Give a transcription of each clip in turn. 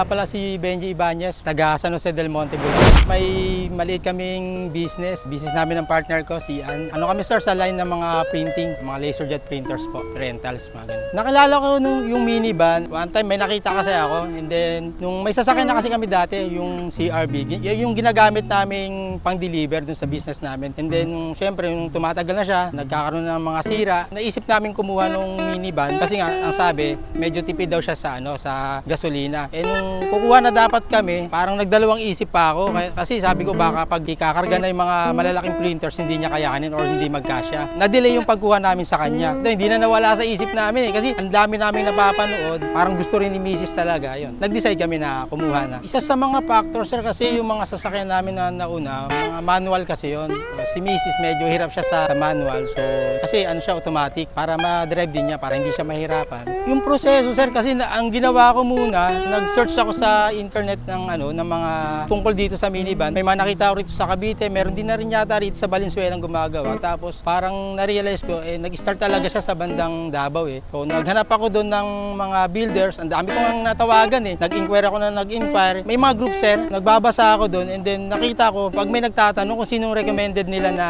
nga pala si Benji Ibanez, taga San Jose del Monte, Bulacan. May maliit kaming business namin ng partner ko, si Ann. Ano kami sir, sa line ng mga printing, mga laserjet printers po, rentals, mga ganun. Nakilala ko yung minivan, one time may nakita kasi ako, and then, nung may sasakyan na kasi kami dati, yung CRV, yung ginagamit naming pang-deliver dun sa business namin. And then, syempre, yung tumatagal na siya, nagkakaroon ng mga sira, naisip namin kumuha nung minivan, kasi nga, ang sabi, medyo tipid daw siya sa gasolina. Eh nung kukuha na dapat kami, parang nagdalawang isip pa ako. Kasi sabi ko baka pag ikakarga na yung mga malalaking printers, hindi niya kayanin or hindi magkasya. Na-delay yung pagkuha namin sa kanya. Hindi na nawala sa isip namin kasi ang dami namin napapanood. Parang gusto rin ni Mrs. talaga. Yun. Nag-decide kami na kumuha na. Isa sa mga factors sir kasi yung mga sasakyan namin na nauna, mga manual kasi yun. Si Mrs. medyo hirap siya sa manual. So kasi ano siya automatic para ma-drive din niya para hindi siya mahirapan. Yung proseso sir kasi ang ginawa ko muna, nag-search ako sa internet ng mga tungkol dito sa minivan. May mga nakita ko rito sa Cavite, meron din na rin yata rito sa Valenzuela gumagawa. Tapos parang na-realize ko, nag-start talaga siya sa bandang Davao eh. So naghanap ako doon ng mga builders, ang dami ko nang natawagan eh. Nag-inquire ako na nag-inquire. May mga group sir, nagbabasa ako doon and then nakita ko, pag may nagtatanong kung sinong recommended nila na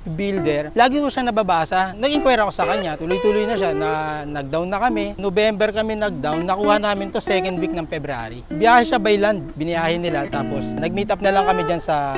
builder, lagi ko siya nababasa. Nag-inquire ako sa kanya, tuloy-tuloy na siya, nag-down na kami. November kami nag-down, nakuha namin to second week ng February. Biyahe siya by land, biniyahe nila tapos nag-meet up na lang kami diyan sa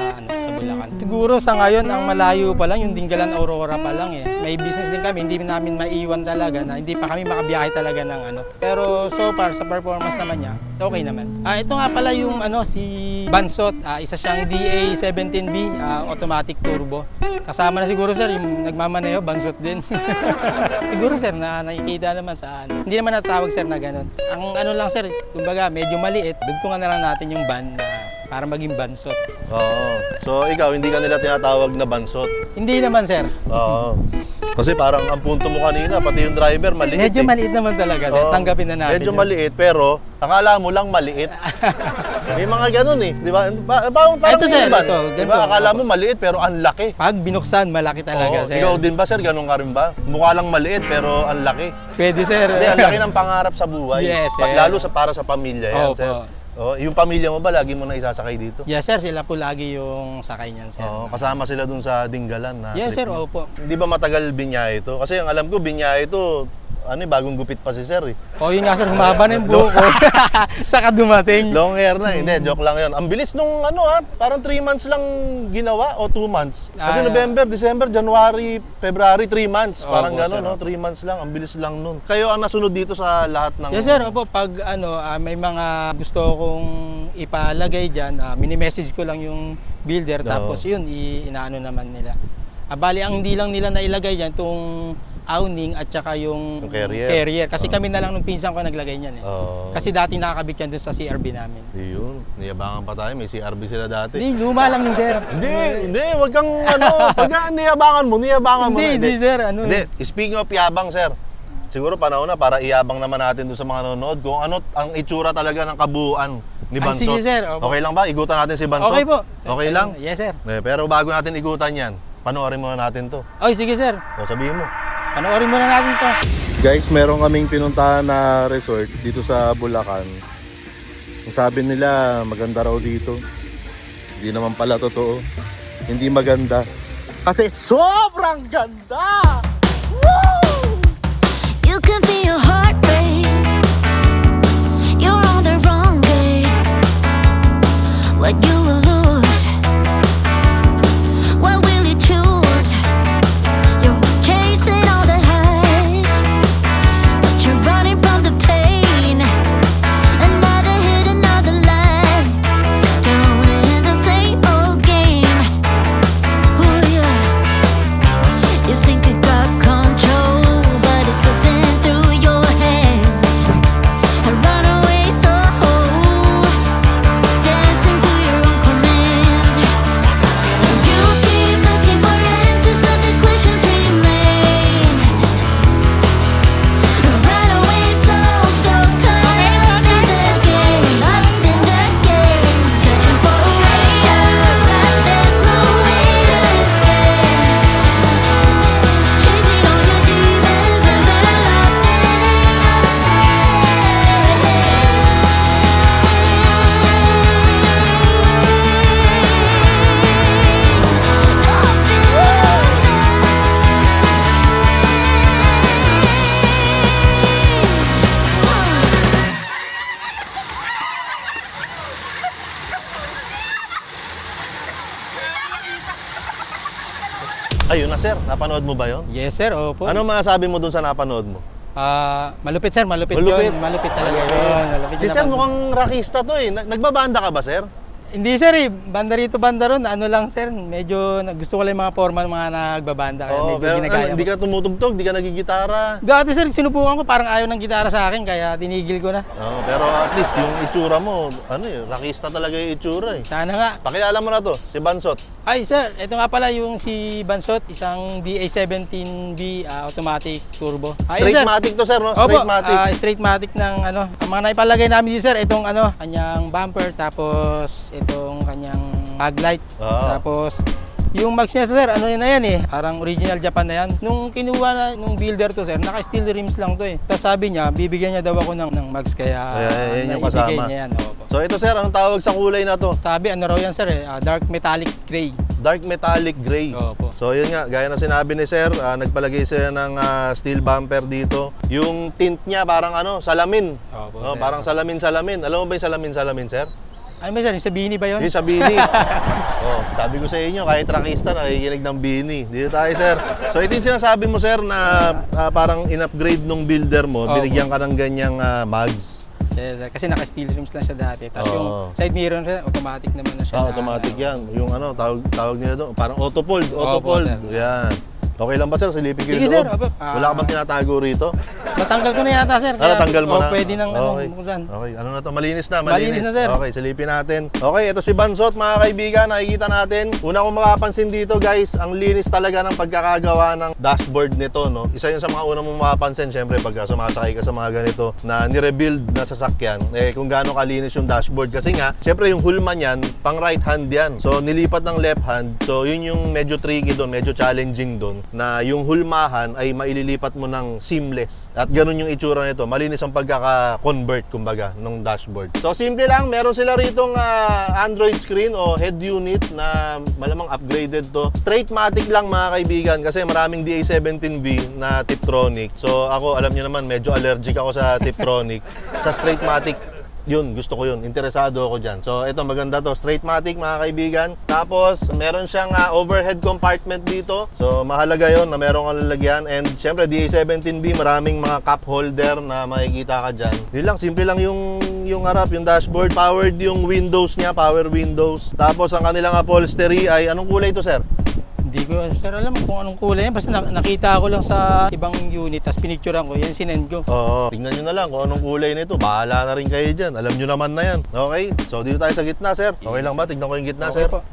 Bulacan. Siguro sa ngayon ang malayo pa lang yung Dingalan Aurora pa lang eh. May business din kami, hindi namin maiiwan talaga na hindi pa kami makabiyahe talaga ng Pero so far sa performance naman niya, okay naman. Ito nga pala yung si Bansot, isa siyang DA17B automatic turbo. Kasama na siguro sir yung nagmamaneho, Bansot din. Siguro sir na nakikita naman sa Hindi naman natawag sir na ganun. Ang lang sir, kumbaga medyo maliit, dugtungan na lang natin yung van na para maging Bansot. Oo. So ikaw, hindi ka nila tinatawag na Bansot? Hindi naman sir. Oo. Kasi parang ang punto mo kanina, pati yung driver maliit. Medyo maliit naman talaga sir. Tanggapin na natin. Medyo maliit pero akala mo lang maliit. May mga ganun eh, di ba? Parang ito sir, iban. ito. Di ba? Akala mo maliit pero ang laki. Pag binuksan, malaki talaga sir. Ikaw din ba sir, ganun ka rin ba? Mukha lang maliit pero ang laki. Pwede sir. Hindi, ang laki ng pangarap sa buhay. Yes sir. Lalo para sa pamilya yan sir. Po. Yung pamilya mo ba lagi mo na isasakay dito? Yes sir, sila po lagi yung sakay niyan sir. Kasama sila dun sa Dingalan na yes trip sir, mo. opo. Hindi ba matagal binyahe ito? Kasi ang alam ko binyahe ito, bagong gupit pa si sir eh. Yun nga sir, humaba na yung buhok ko. Saka dumating. Long hair na, hindi, joke lang yun. Ang bilis nung parang 3 months lang ginawa o 2 months. Kasi November, December, January, February, 3 months. Parang gano'n, 3 months lang, ang bilis lang nun. Kayo ang nasunod dito sa lahat ng... Yes sir, opo, pag may mga gusto kong ipalagay dyan, mini-message ko lang yung builder, tapos yun, inaano naman nila. Bali, ang hindi lang nila nailagay dyan, itong awning at saka yung carrier. Kasi kami na lang nung pinsan ko naglagay niyan eh. Kasi dati nakakabit yan dun sa CRB namin. Yun, niyabangan pa tayo, may CRB sila dati. Hindi, luma lang yun sir. Hindi, wag kang pag niyabangan mo Hindi sir, Hindi, speaking of yabang sir, siguro panahon na para iyabang naman natin doon sa mga nanonood kung ano ang itsura talaga ng kabuuan ni Bansot. Sige sir. Opo. Okay lang ba? Igutan natin si Bansot? Okay po. Okay lang? Yes sir. Pero bago natin igutan yan, panoorin muna natin to. Sige sir. Sabihin mo. Panoorin muna natin to. Guys, meron kaming pinuntahan na resort dito sa Bulacan. Ang sabi nila, maganda raw dito. Hindi naman pala totoo. Hindi maganda. Kasi sobrang ganda! Woo! You can feel your heart rate. You're on the wrong way. What you will lose? What will you choose? You're chasing all the highs, but you're running from the pain. Another hit, another lie. Down in the same old game. Ooh, yeah. You think you got control, but it's slipping through your yun na sir. Napanood mo ba yun? Yes sir, opo. Ano masasabi mo dun sa napanood mo? Malupit sir, malupit Malupit. yun. Malupit talaga yun. Malupit Si yun sir naman. mukhang rockista to eh. Nagbabanda ka ba sir? Hindi sir eh, banda rito, banda ron. Ano lang sir, medyo gusto ko lang yung mga formal mga nagbabanda. Kaya Oo, medyo pero ginagaya hindi ko. ka tumutugtog, hindi ka nagigitara. Dati sir, sinubukan ko, parang ayaw ng gitara sa akin, kaya tinigil ko na. Oo, pero at least yung itsura mo, ano eh, rockista talaga yung itsura eh. Sana nga. Pakilala mo na to, si Bansot. Ay sir, ito nga pala yung si Bansot, isang DA17B automatic turbo. Ayun, sir. Straight-matic to sir, no? Opo, Straight-matic. straight-matic ng ano. Ang mga naipalagay namin dito sir, itong ano, kanyang bumper, tapos itong kanyang maglight. Oo. Tapos yung mags niya sir, ano yun na yan eh, parang original Japan na yan. Nung kinuha na, nung builder to sir, naka-steel rims lang to eh. Tapos sabi niya, bibigyan niya daw ako ng mags, kaya Yan yung naibigay kasama. niya yan. Opo. So ito sir, anong tawag sa kulay na to? Sabi, ano raw yan sir eh, dark metallic gray. Dark metallic gray. Opo. So yun nga, gaya na sinabi ni sir, nagpalagay siya ng steel bumper dito. Yung tint niya parang ano, salamin. Opo, Oh, sir. parang salamin-salamin. Alam mo ba yung salamin-salamin sir? Ano ba sir, yung sa Bini ba yun? Yung sa Bini. Oh, sabi ko sa inyo, kahit rockista nakikinig ng Bini. Dito tayo sir. So ito yung sinasabi mo sir na parang in-upgrade nung builder mo, Opo. binigyan ka ng ganyang mags. Yes, sir. Kasi naka-steel rims lang siya dati. Tapos Oo. yung side mirror siya, automatic naman na siya. na, Automatic ano. yan. Yung ano, tawag nila doon, parang auto-fold. Auto-fold. sir. Yan. Okay lang ba sir? Silipin ko Sige, yung sir. loob. Opo. Wala ka bang tinatago rito? Natanggal ko na yata sir. Natanggal mo na? Pwede nang Okay. ano, buksan. Okay, ano na to? Malinis na, Malinis na, sir. Okay, silipin natin. Okay, ito si Bansot, mga kaibigan, nakikita natin. Una kong makapansin dito, guys, ang linis talaga ng pagkakagawa ng dashboard nito, no? Isa yun sa mga una mong makapansin, syempre, pagka sumasakay ka sa mga ganito na ni-rebuild na sasakyan, kung gaano kalinis yung dashboard. Kasi nga, syempre, yung hulma niyan, pang right hand yan. So, nilipat ng left hand. So, yun yung medyo tricky doon, medyo challenging doon, na yung hulmahan ay maililipat mo ng seamless. At ganun yung itsura nito. Malinis ang pagkaka-convert, kumbaga, ng dashboard. So, simple lang. Meron sila ritong Android screen o head unit na malamang upgraded to. Straight-matic lang, mga kaibigan, kasi maraming DA17B na Tiptronic. So, ako, alam niyo naman, medyo allergic ako sa Tiptronic. Sa straight-matic, yun, gusto ko yun. Interesado ako dyan. So, ito, maganda to. Straight-matic, mga kaibigan. Tapos, meron siyang overhead compartment dito. So, mahalaga yun na meron kang lalagyan. And, syempre, DA17B, maraming mga cup holder na makikita ka dyan. Yun lang, simple lang yung harap, yung dashboard. Powered yung windows niya, power windows. Tapos, ang kanilang upholstery ay, anong kulay to, sir? Hindi ko sir alam kung anong kulay yan. Basta nakita ko lang sa ibang unit, tapos pinicturean ko, yan sinend ko. Oo, tingnan nyo na lang kung anong kulay nito. Bahala na rin kayo dyan. Alam nyo naman na yan. Okay, so dito tayo sa gitna, sir. Okay lang ba? Tignan ko yung gitna, Okay sir. po.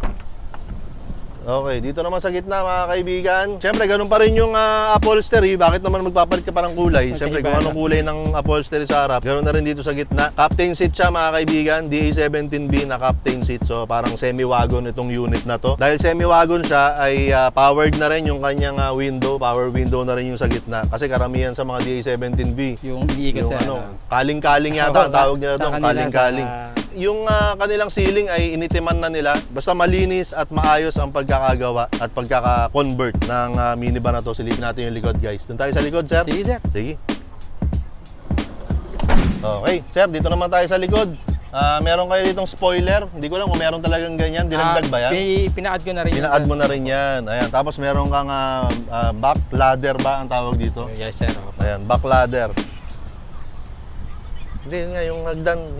Okay, dito naman sa gitna, mga kaibigan. Siyempre, ganun pa rin yung upholstery. Bakit naman magpapalit ka pa ng kulay? Siyempre, kung anong kulay ng upholstery sa harap, ganun na rin dito sa gitna. Captain seat siya, mga kaibigan. DA17B na captain seat. So, parang semi-wagon itong unit na to. Dahil semi-wagon siya, ay powered na rin yung kanyang window. Power window na rin yung sa gitna. Kasi karamihan sa mga DA17B, Yung iniikot yung sa kaling-kaling yata ang tawag nila doon, Sa kanila, kaling-kaling. sa- Yung kanilang ceiling ay initiman na nila. Basta malinis at maayos ang pagkakagawa at pagkaka-convert ng minivan na to. Silipin natin yung likod, guys. Doon tayo sa likod, sir. Sige sir. Sige. Okay, sir, dito naman tayo sa likod. Meron kayo ditong spoiler. Hindi ko lang kung meron talagang ganyan. Dinagdag ba yan? Pinaad ko na rin. Pinaad mo na rin yan. Ayan. Tapos meron kang back ladder ba ang tawag dito? Yes sir. Opo. Ayan, back ladder. Hindi, yun nga, yung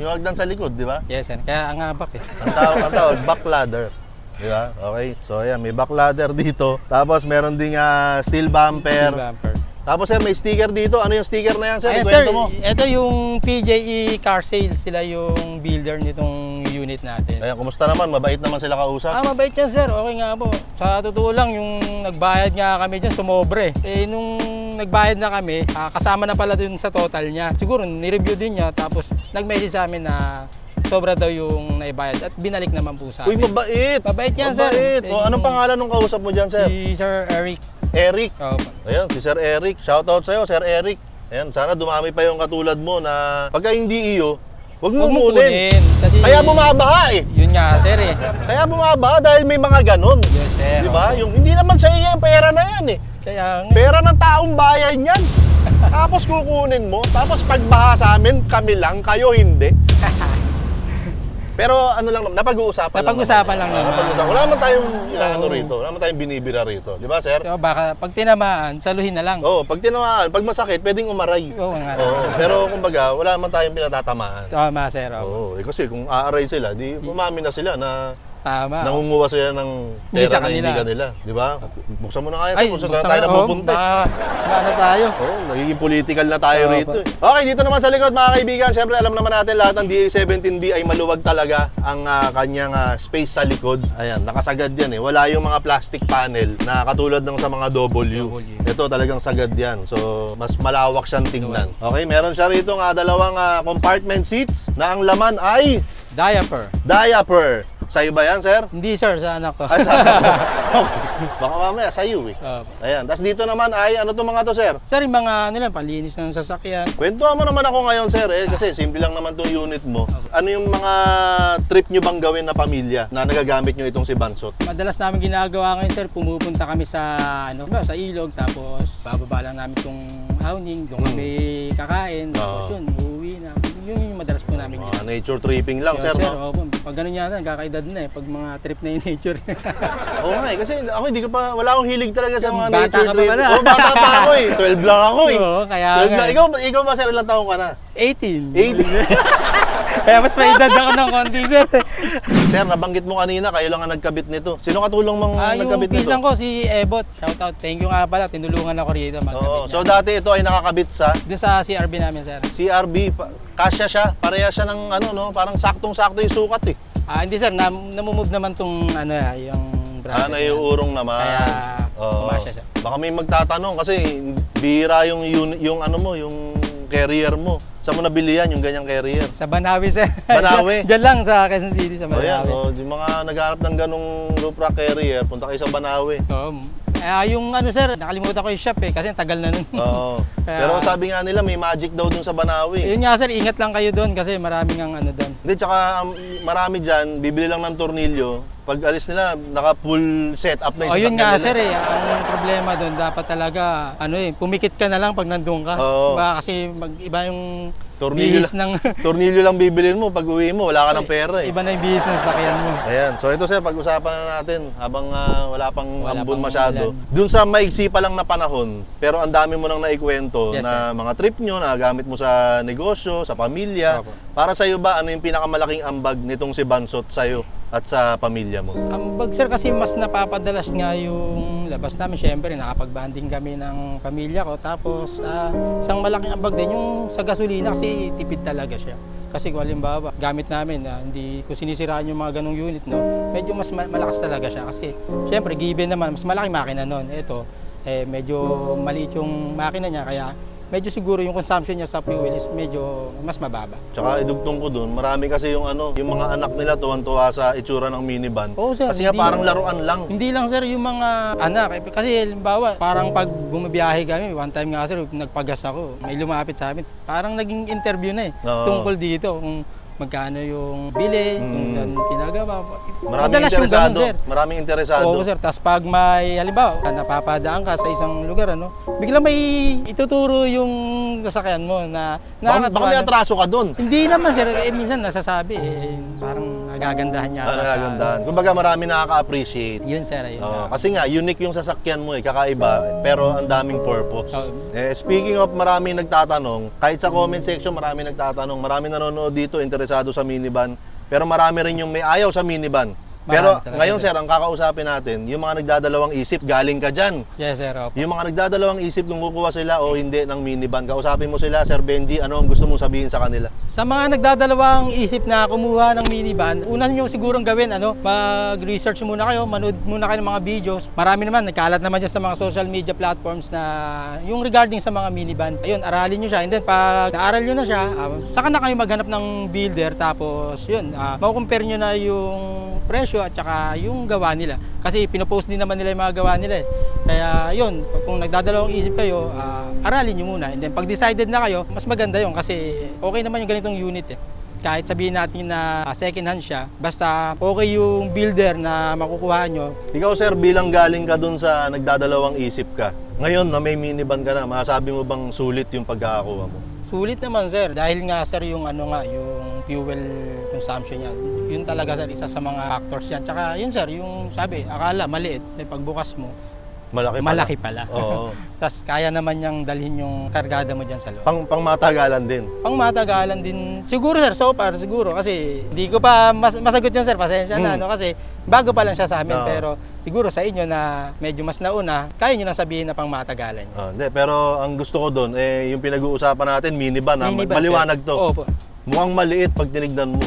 hagdan sa likod, di ba? Yes sir. Kaya ang abak eh. Ang tawag, back ladder. Di ba? Okay. So, ayan, may back ladder dito. Tapos, meron ding steel bumper. Steel bumper. Tapos, sir, may sticker dito. Ano yung sticker na yan, sir? Ayan sir, Ikwento mo. ito yung PJE Car Sales. Sila yung builder nitong unit natin. Ayan, kumusta naman? Mabait naman sila kausap? Mabait yan sir. Okay nga po. Sa totoo lang, yung nagbayad nga kami dyan, sumobre. Nung nagbayad na kami, kasama na pala dun sa total niya. Siguro, nireview din niya. Tapos, nag-message sa amin na sobra daw yung naibayad at binalik naman po sa Uy, amin. mabait! Mabait yan, sir. Mabait. O, anong pangalan ng kausap mo dyan, sir? Si Sir Eric. Eric. Opo. Ayan, si Sir Eric. Shoutout sa'yo, Sir Eric. Ayan, sana dumami pa yung katulad mo na pagka hindi iyo, huwag mo Huwag mo kunin. Kasi, Kaya bumabaha eh. Yun nga, sir eh. Kaya bumabaha dahil may mga ganon. Yes, sir. Di ba? Yung hindi naman sa iyo yung pera na yan eh. Kaya nga. Pera ng taong bayan yan. Tapos kukunin mo, tapos pagbaha sa amin, kami lang, kayo hindi. Pero ano lang, napag-uusapan lang. Napag-usapan lang naman. Napag-usapan. Wala naman tayong inaano rito. Wala naman tayong binibira rito. Di ba, sir? So, baka pag tinamaan, saluhin na lang. Oo, pag tinamaan, pag masakit, pwedeng umaray. Oo nga. Oo, pero kumbaga, wala naman tayong pinatatamaan. Tama, sir. Oo, Opo. kasi kung aaray sila, di umami na sila na Tama. nangunguha sila ng Hindi pera sa na hindi kanila. kanila. Di ba? Buksan mo na kaya kung saan buksan tayo mo. napupunta. Ano tayo? Oh, nagiging political na tayo Oo, rito. Okay, dito naman sa likod mga kaibigan, syempre alam naman natin lahat ng DA-17B ay maluwag talaga ang kanyang space sa likod. Ayan, nakasagad yan eh. Wala yung mga plastic panel na katulad ng sa mga W. Ito talagang sagad yan. So, mas malawak siyang tingnan. Okay, meron siya rito nga dalawang compartment seats na ang laman ay diaper. Sa'yo ba yan, sir? Hindi, sir, sa anak ko. Ay, okay. Baka mamaya sa'yo eh. Opo. Ayan, tapos dito naman ay, ano to mga to, sir? Sir, yung mga panlinis ng sasakyan. Kwentuhan mo naman ako ngayon, sir, kasi simple lang naman tong unit mo. Ano yung mga trip nyo bang gawin na pamilya na nagagamit nyo itong si Bansot? Madalas namin ginagawa ngayon, sir, pumupunta kami sa sa ilog, tapos bababa lang namin itong howning, doon kami kakain, tapos yun, uuwi na. Yun yung madalas po namin Mga nature tripping lang, sir, no? opo. Pag ganun yata, kakaedad na eh, pag mga trip na yung nature. Oo nga eh, kasi ako wala akong hilig talaga sa mga Bata nature ka pa trip. pala. Oo, bata pa ako eh. 12 lang ako eh. Oo, kaya 12 lang. nga. Ikaw ba, sir, ilang taong ka na? 18. 18. Kaya mas may edad ako ng konti, sir. Sir, nabanggit mo kanina, kayo lang ang nagkabit nito. Sino katulong mong Yung nagkabit nito? pisang ko, si Ebot. Shout out. Thank you nga pala. Tinulungan ako rito. Oo, so dati ito ay nakakabit sa Doon sa CRB namin, sir. CRB. Kasya siya, pareha siya ng parang saktong-sakto yung sukat eh. Hindi, sir. Namumove naman tong yung bracket. Naiuurong naman. Kaya Oo. pumasya siya. Baka may magtatanong kasi bihira yung carrier mo. Saan mo nabili yan, yung ganyang carrier? Sa Banawi, sir. Banawi? Diyan lang sa Quezon City, sa O yan, Banawi. yung mga naghahanap ng ganong roof rack carrier, punta kayo sa Banawi. Yung sir, nakalimutan ko yung shop eh, kasi tagal na nun. Oo. Kaya- Pero sabi nga nila, may magic daw dun sa Banawi. Yun nga, sir, ingat lang kayo doon kasi maraming ang doon. Hindi, tsaka marami dyan, bibili lang ng tornilyo. Pag alis nila, naka-full setup na yung Yun nga, sasakyan sir nila. ang problema doon, dapat talaga, pumikit ka na lang pag nandun ka. Oo. Kasi iba yung Tornilyo bihis lang, ng, tornilyo lang bibilin mo, pag uwi mo, wala ka ng pera eh. iba na yung bihis ng sasakyan mo. Ayan, so ito sir, pag-usapan na natin habang wala pang Wala ambon pang masyado. ulan. Dun sa maigsi pa lang na panahon, pero ang dami mo nang naikwento Yes, na mga trip nyo na gamit mo sa negosyo, sa pamilya. Opo. Para sa iyo ba, ano yung pinakamalaking ambag nitong si Bansot sa'yo at sa pamilya mo? Ang bag, sir, kasi mas napapadalas nga yung labas namin. Siyempre, nakapag-banding kami ng pamilya ko. Tapos, isang malaking ambag din yung sa gasolina kasi tipid talaga siya. Kasi kung halimbawa, gamit namin na hindi ko sinisiraan yung mga ganong unit, no, medyo mas malakas talaga siya. Kasi, siyempre, given naman, mas malaki makina nun. Ito, medyo maliit yung makina niya, kaya medyo siguro yung consumption niya sa fuel is medyo mas mababa. Tsaka idugtong ko dun, marami kasi yung mga anak nila tuwan-tuwa sa itsura ng minivan. Oo, sir, Kasi nga hindi- parang laruan lang. Hindi lang, sir, yung mga anak. Kasi halimbawa, parang pag bumabiyahe kami, one time nga, sir, nagpagas ako, may lumapit sa amin. Parang naging interview na eh. Oo. Tungkol dito, kung magkano yung bili, kung saan pinagawa. Maraming Madalas yung interesado. ganun, sir. Maraming interesado. Oo, sir. Tapos pag may, halimbawa, napapadaan ka sa isang lugar, bigla may ituturo yung sasakyan mo na Baka may atraso ka dun. Hindi naman, sir. Minsan nasasabi, parang nagagandahan niya. Nagagandaan. Kumbaga marami nakaka-appreciate. Yun, sir. Yun. Kasi nga, unique yung sasakyan mo kakaiba, pero ang daming purpose. Oo. Speaking of maraming nagtatanong, kahit sa comment section maraming nagtatanong, maraming nanonood dito, interesado sa minivan, pero marami rin yung may ayaw sa minivan. Pero Marami talaga, ngayon sir. sir, ang kakausapin natin, yung mga nagdadalawang isip, galing ka dyan. Yes, sir. Opo. Yung mga nagdadalawang isip kung kukuha sila o hindi ng minivan, kausapin mo sila, Sir Benji, ano ang gusto mong sabihin sa kanila? Sa mga nagdadalawang isip na kumuha ng minivan, unan nyo sigurong gawin, mag-research muna kayo, manood muna kayo ng mga videos. Marami naman, nagkalat naman dyan sa mga social media platforms na yung regarding sa mga minivan. Ayun, aralin nyo siya. And then, pag naaral nyo na siya, saka na kayo maghanap ng builder. Tapos, yun, makukompare nyo na yung presyo at saka yung gawa nila. Kasi pinopost din naman nila yung mga gawa nila eh. Kaya yun, kung nagdadalawang isip kayo, aralin nyo muna. And then pag decided na kayo, mas maganda yun kasi okay naman yung ganitong unit eh. Kahit sabihin natin na second hand siya, basta okay yung builder na makukuha nyo. Ikaw sir, bilang galing ka dun sa nagdadalawang isip ka, ngayon na may minivan ka na, masasabi mo bang sulit yung pagkakakuha mo? Sulit naman, sir. Dahil nga, sir, yung yung fuel consumption niya. Yun talaga sir, isa sa mga factors yan. Tsaka yun sir, yung sabi, akala maliit, may pagbukas mo, malaki pala. Oo. Tapos kaya naman niyang dalhin yung kargada mo dyan sa loob. Pang matagalan din. Pang matagalan din, siguro sir, so far siguro. Kasi hindi ko pa masagot yun sir, pasensya na. No? Kasi bago pa lang siya sa amin. Oo. Pero siguro sa inyo na medyo mas nauna, kaya nyo na sabihin na pang matagalan niya. Hindi, pero ang gusto ko doon, yung pinag-uusapan natin, minivan. Minivan, Maliwanag sir. to. Opo. Mukhang maliit pag tinignan mo.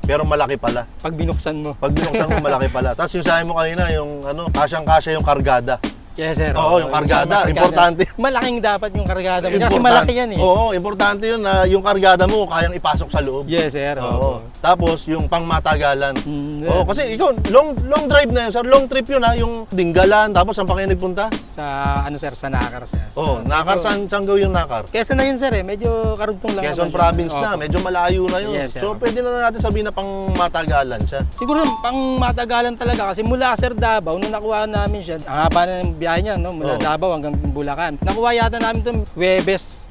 Pero malaki pala. Pag binuksan mo. Pag binuksan mo, malaki pala. Tapos yung sabi mo kanina, yung kasyang-kasya yung kargada. Yes sir. Oo, yung kargada, importante. Malaking dapat yung kargada mo. Kasi malaki yan eh. Oo, importante yun na yung kargada mo kayang ipasok sa loob. Yes sir. Oo. Tapos yung pangmatagalan. Mm, Oo, kasi ikaw, long drive na yun, sir. Long trip yun ha, yung Dinggalan, tapos saan pa kayo nagpunta? Sa ano sir, sa Nakar sir. Oo, Nakar, saan gawin yung Nakar? Quezon na yun sir eh, medyo karugtong lang. Quezon naman siya. Province na, Opo. medyo malayo na yun. Yes, sir. So pwede na natin sabihin na pangmatagalan siya. Siguro pang matagalan talaga kasi mula Sir Davao, nung nakuha namin siya, ang haba na ng biyahe niya, no? Mula Oo. Davao hanggang Bulacan. Nakuha yata namin itong Webes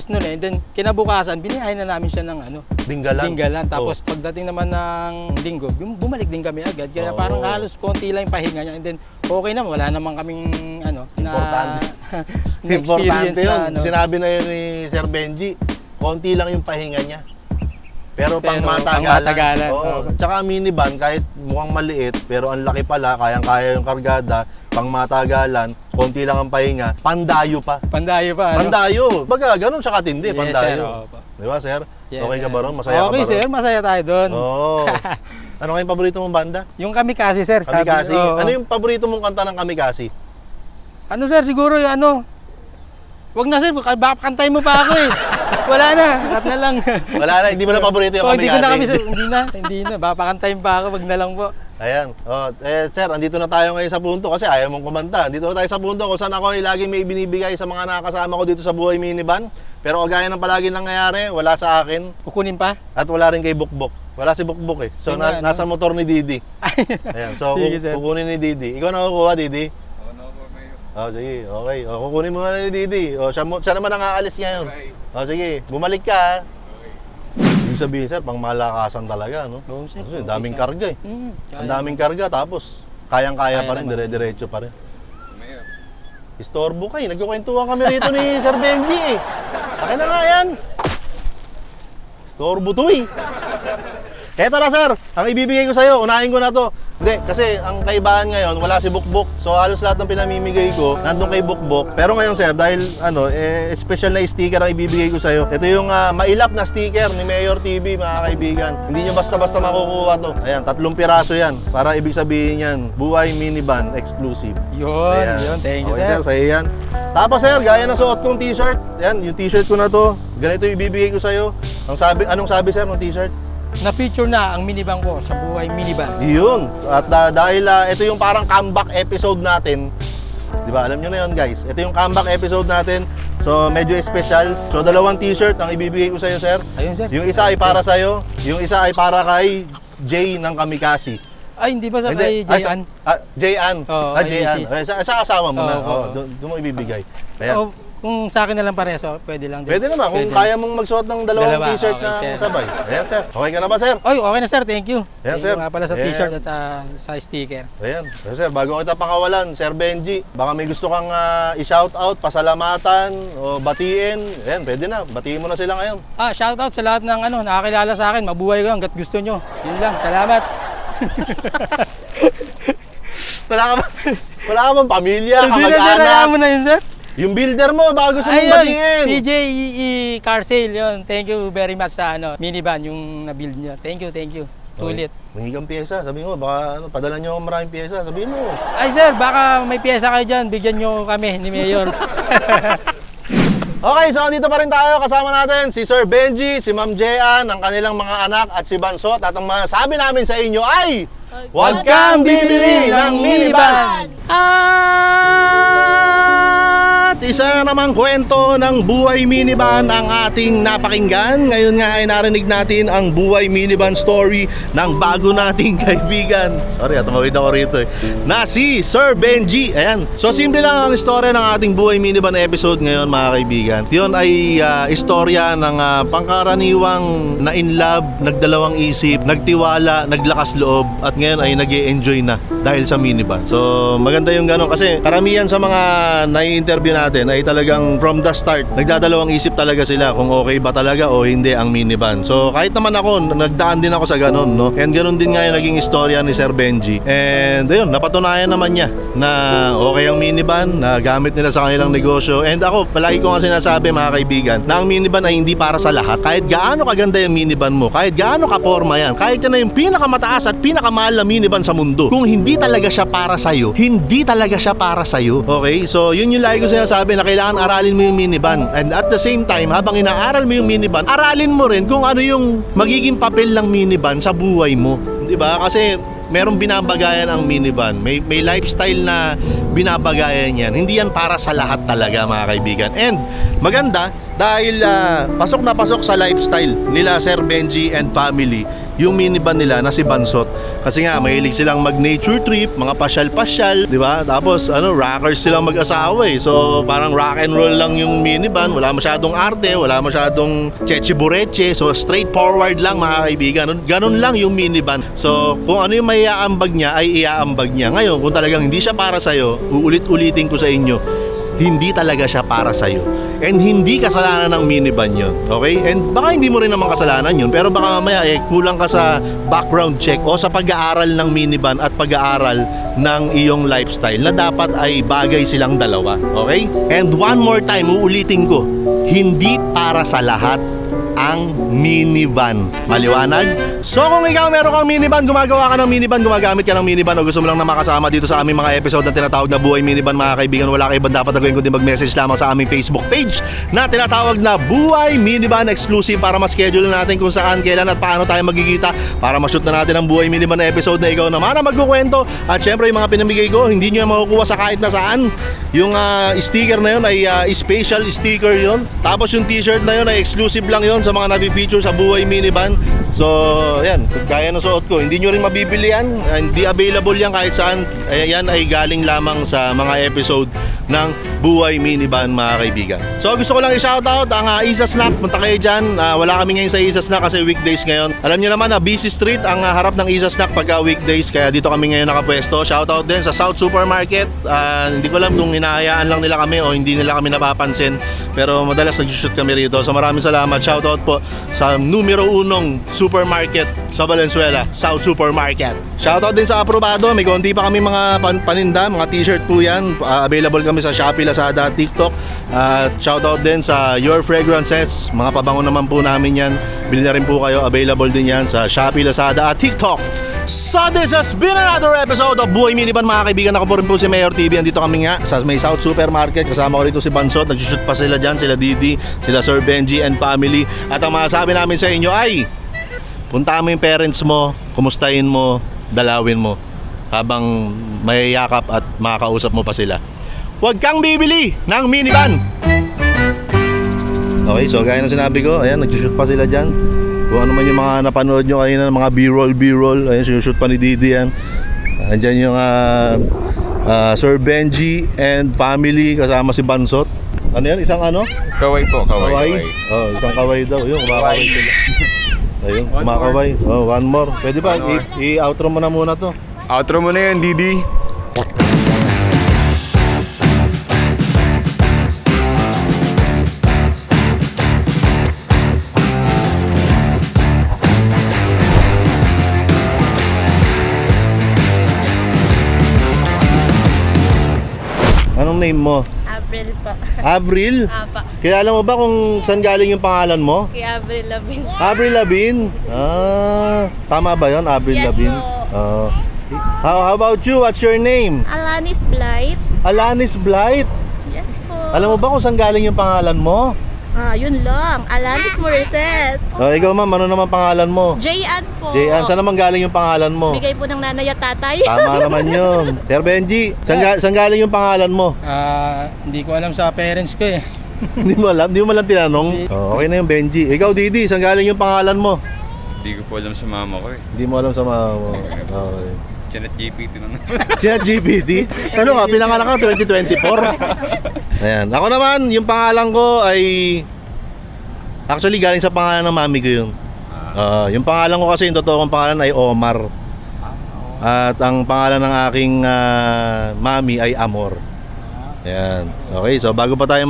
noon eh. And then kinabukasan, biniyahe na namin siya ng Dinggalan. Tapos pagdating naman ng linggo, bumalik din kami agad. Kaya Oo. parang halos konti lang yung pahinga niya. And then okay naman, wala naman kaming Importante. na experience Importante yun. na Sinabi na yun ni Sir Benji, konti lang yung pahinga niya. Pero Pero pangmatagalan. pangmatagalan. Oo. Oo. Tsaka minivan, kahit mukhang maliit, pero ang laki pala, kayang-kaya yung kargada, pangmatagalan, konti lang ang pahinga, pandayo pa. Pandayo pa. Ano? Pandayo. Baga, ganun siya katindi, Yes, pandayo. sir. Opo. Di ba, sir? Yes, okay ka sir. ba ron? Masaya ka ba Okay ron? sir, masaya tayo doon. Oo. Ano kayong paborito mong banda? Yung Kamikasi sir. sabi- Kamikasi. oo. Ano yung paborito mong kanta ng Kamikasi? Ano sir, siguro yung ano. Wag na sir, baka kantayin mo pa ako eh. Wala na, cut na lang. Wala na, hindi mo na paborito yung So, hindi ko na kami Kamikasi. sir, hindi na. Baka pakantayin pa ako, wag na lang po. Ayan. Sir, andito na tayo ngayon sa punto kasi ayaw mong kumanta. Andito na tayo sa punto kung saan ako ay lagi may binibigay sa mga nakakasama ko dito sa Buhay Minivan. Pero kagaya ng palagi nangyayari, wala sa akin Kukunin pa? at wala rin kay Bukbok. Wala si Bukbok eh. So, Yun nga, no? nasa motor ni Didi. Ayan. So, Sige, sir. kukunin ni Didi. Ikaw na kukuha, Didi? Oh, sige. Okay. Kukunin mo na ni Didi. Siya naman ang aalis ngayon. Sige. Bumalik ka ha. Ibig sabihin, sir, pang malakasan talaga, no? Oo, sir. Kasi daming karga eh. Kaya Ang daming karga tapos kayang-kaya Kaya pa rin, naman. dire-diretso pa rin. Istorbo ka eh. Nagkukwentuhan kami rito ni Sir Benji eh. Akin na nga yan. Istorbo to eh. Eto na sir, ang ibibigay ko sa'yo, unahin ko na to. Hindi, kasi ang kaibahan ngayon, wala si Bukbok. So halos lahat ng pinamimigay ko, nandun kay Bukbok. Pero ngayon sir, dahil special na sticker ang ibibigay ko sa'yo. Ito yung mailap na sticker ni Mayor TV, mga kaibigan. Hindi nyo basta-basta makukuha to. Ayan, 3 piraso yan. Para ibig sabihin yan, Buhay Minivan Exclusive. Yun, Ayan. yun. Thank you Okay, sir. sa'yo yan. Tapos sir, gaya ng suot kong t-shirt. Yan, yung t-shirt ko na to. Ganito yung ibibigay ko sa'yo. Anong sabi sir ng t-shirt? Na-feature na ang minivan ko sa Buhay Minivan. Yun. At dahil ito yung parang comeback episode natin. Di ba? Alam nyo na yun guys. Ito yung comeback episode natin. So medyo special. So 2 t-shirt ang ibibigay ko sa'yo sir. Ayun sir. Yung isa ay para sa'yo. Yung isa ay para kay Jay ng Kamikasi. Ay, hindi ba sa Hindi. kay Jayan? Jay-An. Oo, Jay-An. kay Sa asawa mo na. Oo, oo. Doon mo ibibigay. Ayan. O, kung sa akin na lang pareso, pwede lang din. Pwede naman, kung Pwede. kaya mong magsuot ng 2 Dalawa, t-shirt okay, na sir. sabay. Ayan, sir. Okay ka na ba, sir? Oy, okay na sir, thank you. Ayan, Thank sir. you nga pala sa Ayan. t-shirt at sa sticker. Ayan. Sir, bago kita pakawalan, Sir Benji, baka may gusto kang i-shoutout, pasalamatan, o batiin. Ayan, pwede na. Batiin mo na sila ngayon. Shoutout sa lahat ng nakakilala sa akin. Mabuhay ko hanggat gusto nyo. Yun lang, salamat. Wala ka bang pamilya, Hindi na sir, hayaan kamag-anak? mo na yun sir. Yung builder mo, baka gusto mong Ayun, batiin. PJE Car Sale yun. Thank you very much sa minivan yung na-build nyo. Thank you. Sulit. Nangi kang pyesa, sabi mo, baka padala nyo akong maraming pyesa, sabi mo. Ay sir, baka may piyesa kayo dyan. Bigyan nyo kami ni Mayor. Okay, so andito pa rin tayo. Kasama natin si Sir Benji, si Ma'am Jean, ang kanilang mga anak at si Bansot. At ang masabi namin sa inyo ay, huwag kang bibili ng minivan! At At isa na namang kwento ng buhay minivan ang ating napakinggan. Ngayon nga ay narinig natin ang buhay minivan story ng bago nating kaibigan. Sorry, tumawid ako rito na si Sir Benji. Ayan. So simple lang ang istorya ng ating buhay minivan episode ngayon mga kaibigan. Yun ay istorya ng pangkaraniwang na in love, nagdalawang isip, nagtiwala, naglakas loob at ngayon ay nag-e-enjoy na dahil sa minivan. So maganda yung ganun kasi karamihan sa mga nai-interview natin ay talagang from the start nagdadalawang isip talaga sila kung okay ba talaga o hindi ang minivan. So kahit naman ako, nagdaan din ako sa ganun, no? And ganun din nga yung naging istorya ni Sir Benji. And ayun, napatunayan naman niya na okay ang minivan, na gamit nila sa kanilang negosyo. And ako, palagi ko nga sinasabi mga kaibigan, na ang minivan ay hindi para sa lahat. Kahit gaano kaganda yung minivan mo, kahit gaano kaporma yan, kahit yan na yung pinakamataas at pinakamahal na minivan sa mundo, kung hindi talaga siya para sa'yo, hindi talaga siya para sa'yo. Okay? So yun yung lagi ko sinasabi na kailangan aralin mo yung minivan. And at the same time, habang inaaral mo yung minivan, aralin mo rin kung ano yung magiging papel ng minivan sa buhay mo. 'Di ba? Kasi merong binabagayan ang minivan. May lifestyle na binabagayan yan. Hindi yan para sa lahat talaga mga kaibigan. And maganda dahil pasok na pasok sa lifestyle nila Sir Benji and family yung minivan nila na si Bansot. Kasi nga mahilig silang mag-nature trip, mga pasyal-pasyal, di ba? Tapos rockers silang mag-asawa eh. So parang rock and roll lang yung minivan. Wala masyadong arte, wala masyadong cheche-bureche. So straightforward lang mga kaibigan. Ganun lang yung minivan. So kung ano yung may iaambag niya ay iaambag niya. Ngayon kung talagang hindi siya para sa'yo, uulit-ulitin ko sa inyo, hindi talaga siya para sa'yo. And hindi kasalanan ng minivan yun. Okay? And baka hindi mo rin naman kasalanan yun, pero baka mamaya kulang ka sa background check o sa pag-aaral ng minivan at pag-aaral ng iyong lifestyle na dapat ay bagay silang dalawa. Okay? And one more time, uulitin ko, hindi para sa lahat ang minivan. Maliwanag? So kung ikaw meron kang minivan, gumagawa ka ng minivan, gumagamit ka ng minivan o gusto mo lang na makasama dito sa aming mga episode na tinatawag na Buhay Minivan mga kaibigan, wala kayo ibang dapat na gawin kundi mag-message lamang sa aming Facebook page na tinatawag na Buhay Minivan Exclusive para ma-schedule natin kung saan, kailan at paano tayo magkikita para ma-shoot na natin ang Buhay Minivan na episode na ikaw naman ang magkukwento. At syempre yung mga pinamigay ko, hindi nyo yung makukuha sa kahit na saan. Yung sticker na yun ay special sticker yun. Tapos yung t-shirt na yun ay exclusive lang yun sa mga nabi-feature sa Buhay Minivan. So, yan, kaya ng suot ko. Hindi nyo rin mabibili yan. Hindi available yan kahit saan. Yan ay galing lamang sa mga episode ng Buhay Minivan mga kaibigan. So, gusto ko lang i-shoutout ang Isa Snack. Punta kayo dyan. Wala kami ngayon sa Isa Snack kasi weekdays ngayon. Alam nyo naman na busy street ang harap ng Isa Snack pagka weekdays. Kaya dito kami ngayon nakapwesto. Shoutout din sa South Supermarket. Hindi ko alam kung hinahayaan lang nila kami o hindi nila kami napapansin. Pero madalas nag-shoot kami rito. So maraming salamat. Shoutout po sa numero 1 supermarket sa Valenzuela, South Supermarket. Shoutout din sa Aprobado. May konti pa kami mga paninda, mga t-shirt po yan. Available kami sa Shopee, Lazada, TikTok. Shoutout din sa Your Fragrances. Mga pabango naman po namin yan. Bili na rin po kayo. Available din yan sa Shopee, Lazada at TikTok. So this has been another episode of Buhay Minivan mga kaibigan. Ako po rin po si Mayor TV. Andito kami nga sa may South Supermarket. Kasama ko rito si Bansot. Nag-shoot pa sila dyan. Sila Didi, sila Sir Benji and family. At ang masasabi namin sa inyo ay punta mo yung parents mo, kumustahin mo, dalawin mo habang mayayakap at makakausap mo pa sila. Huwag kang bibili ng minivan. Okay, so gaya ng sinabi ko, ayan, nag-shoot pa sila dyan. Kung ano man yung mga napanood nyo kanina, mga b-roll, ayan, sinushoot pa ni Didi yan. Andyan yung Sir Benji and family kasama si Bansot. Ano yan? Isang ano? Kaway po, kaway. Oh, isang kaway daw. Yung kumakaway sila. Ayun, kumakaway. Oh, one more. Pwede ba? I-outro mo na muna to. Outro mo na yan, Didi. Anong name mo? Avril po. Avril? Apa. Kilala mo ba kung saan galing yung pangalan mo? Kay Avril Lavigne. Avril Lavigne? Tama ba yun? Avril Yes Lavigne? po. How about you? What's your name? Alanis Blight. Alanis Blight? Yes po. Alam mo ba kung saan galing yung pangalan mo? Yun lang. Alanis Morissette. Ikaw ma'am, ano naman pangalan mo? Jayan po. Jayan, saan naman galing yung pangalan mo? Bigay po ng nanay at tatay. Tama naman yun. Sir Benji, saan galing yung pangalan mo? Hindi ko alam sa parents ko eh. Hindi mo alam? Hindi mo lang tinanong? Okay na yung Benji. Ikaw Didi, saan galing yung pangalan mo? Hindi ko po alam sa mama ko eh. Hindi mo alam sa mama mo. Okay. Chat GPT na naman. Chat GPT? Ano ka, pinanganak ka 2024? Ayan. Ako naman, yung pangalan ko ay... Actually, galing sa pangalan ng mami ko yun. Yung pangalan ko kasi, yung totoo kong pangalan ay Omar. At ang pangalan ng aking mami ay Amor. Ayan. Okay, so bago pa tayo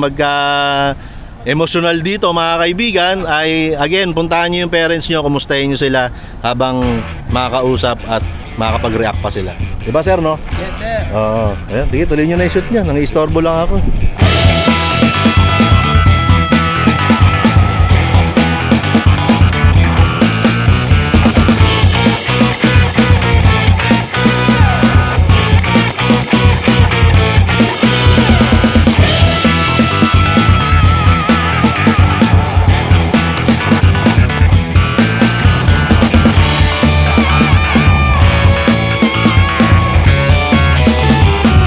emotional dito mga kaibigan, ay again, puntahan nyo yung parents nyo, kumustahin nyo sila habang makakausap at makakapag-react pa sila. Diba sir, no? Yes, sir. Oo. Ayan, sige, tuloy nyo na yung shoot nyo. Nang-istorbo lang ako.